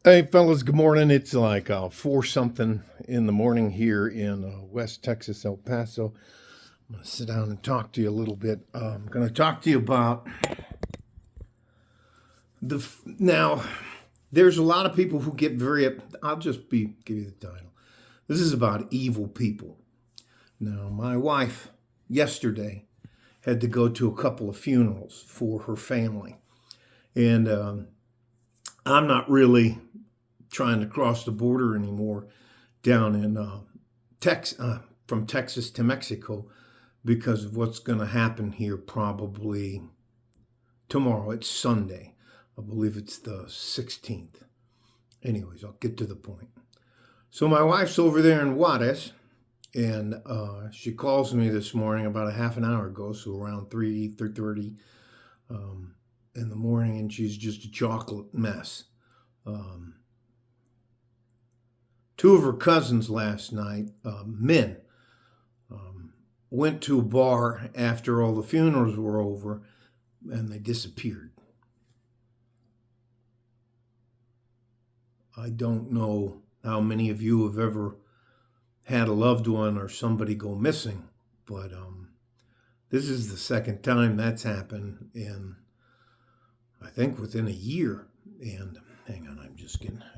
Hey, fellas, good morning. It's like 4 something in the morning here in West Texas, El Paso. I'm going to sit down and talk to you a little bit. I'm going to talk to you about now, there's a lot of people who get I'll just give you the title. This is about evil people. Now, my wife yesterday had to go to a couple of funerals for her family. And I'm not really trying to cross the border anymore down in from Texas to Mexico because of what's going to happen here probably tomorrow. It's Sunday. I believe it's the 16th. Anyways, I'll get to the point. So my wife's over there in Juarez, and she calls me this morning about a half an hour ago, so around 3:30 in the morning, and she's just a chocolate mess. Um, Two of her cousins last night, men, um, went to a bar after all the funerals were over and they disappeared. I don't know how many of you have ever had a loved one or somebody go missing, but this is the second time that's happened in, I think, within a year. And hang on, I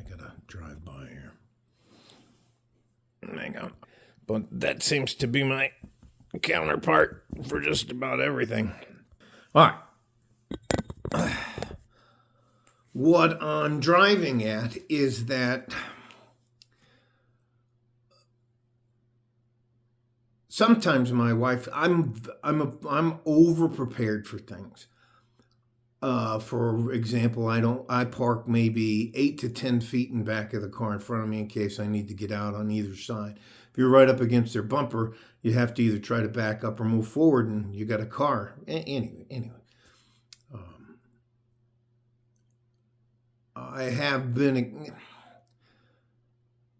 gotta drive by here. Hang on. But that seems to be my counterpart for just about everything. All right. What I'm driving at is that sometimes my wife, I'm over prepared for things. For example, I park maybe 8 to 10 feet in back of the car in front of me in case I need to get out on either side. If you're right up against their bumper, you have to either try to back up or move forward, and you got a car. Anyway, I have been.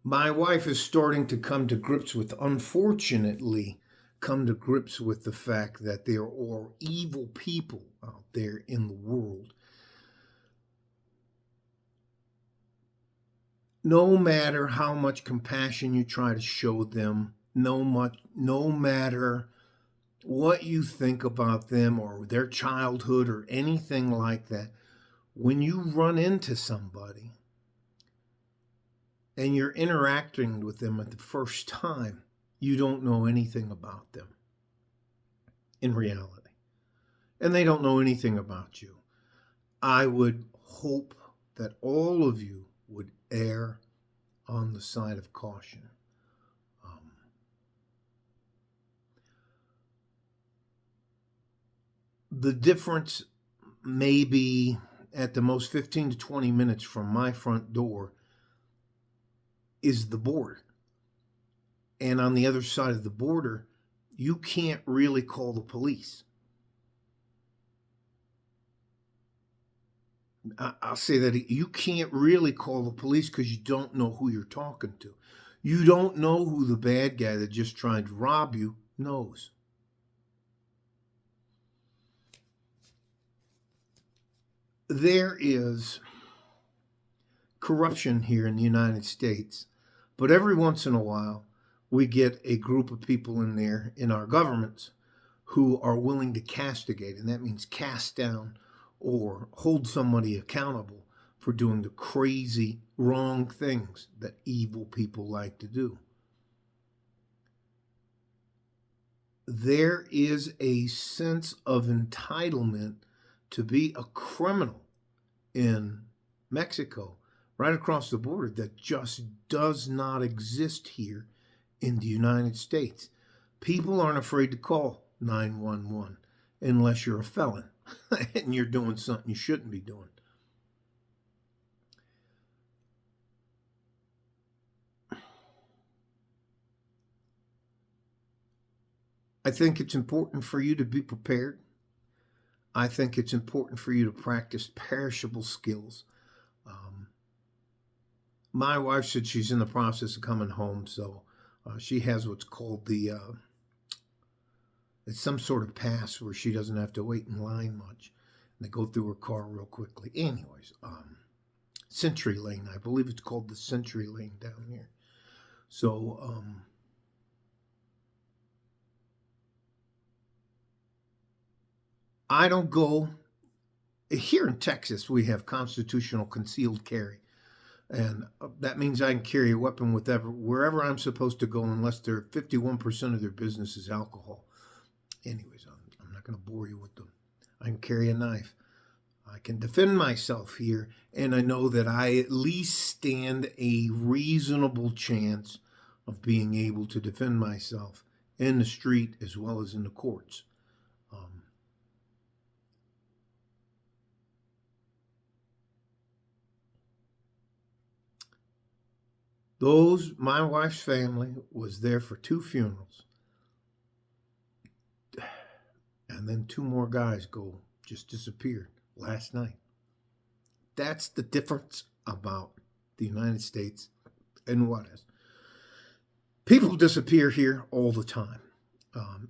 My wife is starting to come to grips with, unfortunately, come to grips with the fact that there are evil people out there in the world. No matter how much compassion you try to show them, no matter what you think about them or their childhood or anything like that, when you run into somebody and you're interacting with them at the first time, you don't know anything about them in reality. And they don't know anything about you. I would hope that all of you would err on the side of caution. The difference may be at the most 15 to 20 minutes from my front door is the border. And on the other side of the border, you can't really call the police. I'll say that you can't really call the police because you don't know who you're talking to. You don't know who the bad guy that just tried to rob you knows. There is corruption here in the United States, but every once in a while we get a group of people in there in our governments who are willing to castigate, and that means cast down or hold somebody accountable for doing the crazy, wrong things that evil people like to do. There is a sense of entitlement to be a criminal in Mexico, right across the border, that just does not exist here in the United States. People aren't afraid to call 911 unless you're a felon and you're doing something you shouldn't be doing. I think it's important for you to be prepared. I think it's important for you to practice perishable skills. My wife said she's in the process of coming home, so she has what's called it's some sort of pass where she doesn't have to wait in line much. And they go through her car real quickly. Anyways, Century Lane. I believe it's called the Century Lane down here. So, I don't go. Here in Texas, we have constitutional concealed carry. And that means I can carry a weapon wherever I'm supposed to go, unless 51% of their business is alcohol. Anyways, I'm not going to bore you with them. I can carry a knife. I can defend myself here, and I know that I at least stand a reasonable chance of being able to defend myself in the street as well as in the courts. My wife's family was there for 2 funerals, and then 2 more guys just disappeared last night. That's the difference about the United States and Juarez. People disappear here all the time,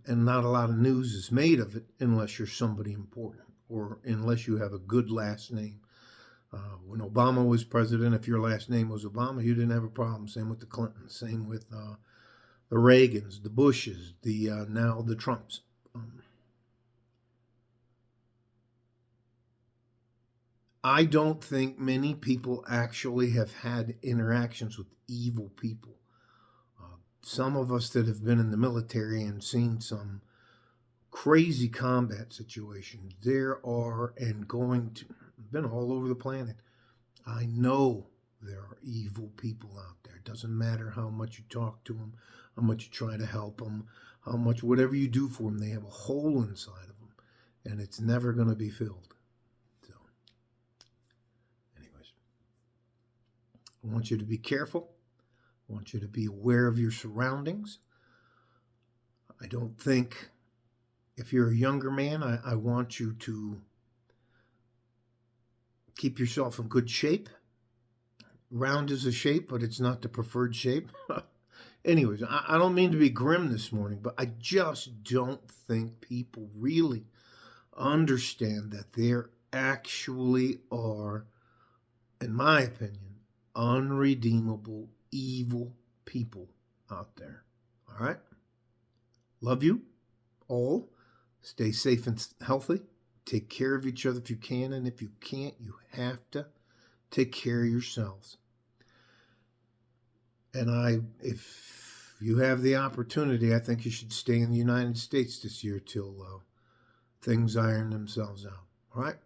and not a lot of news is made of it unless you're somebody important or unless you have a good last name. When Obama was president, if your last name was Obama, you didn't have a problem. Same with the Clintons, same with the Reagans, the Bushes, now the Trumps. I don't think many people actually have had interactions with evil people. Some of us that have been in the military and seen some crazy combat situations, there are and been all over the planet. I know there are evil people out there. It doesn't matter how much you talk to them, how much you try to help them, how much whatever you do for them, they have a hole inside of them, and it's never going to be filled. So, anyways, I want you to be careful. I want you to be aware of your surroundings. I don't think, if you're a younger man, I want you to keep yourself in good shape. Round is a shape, but it's not the preferred shape. Anyways, I don't mean to be grim this morning, but I just don't think people really understand that there actually are, in my opinion, unredeemable, evil people out there. All right? Love you all. Stay safe and healthy. Take care of each other if you can, and if you can't, you have to take care of yourselves. And if you have the opportunity, I think you should stay in the United States this year till things iron themselves out. All right?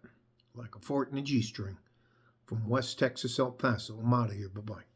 Like a fort in a G-string. From West Texas, El Paso, I'm out of here. Bye-bye.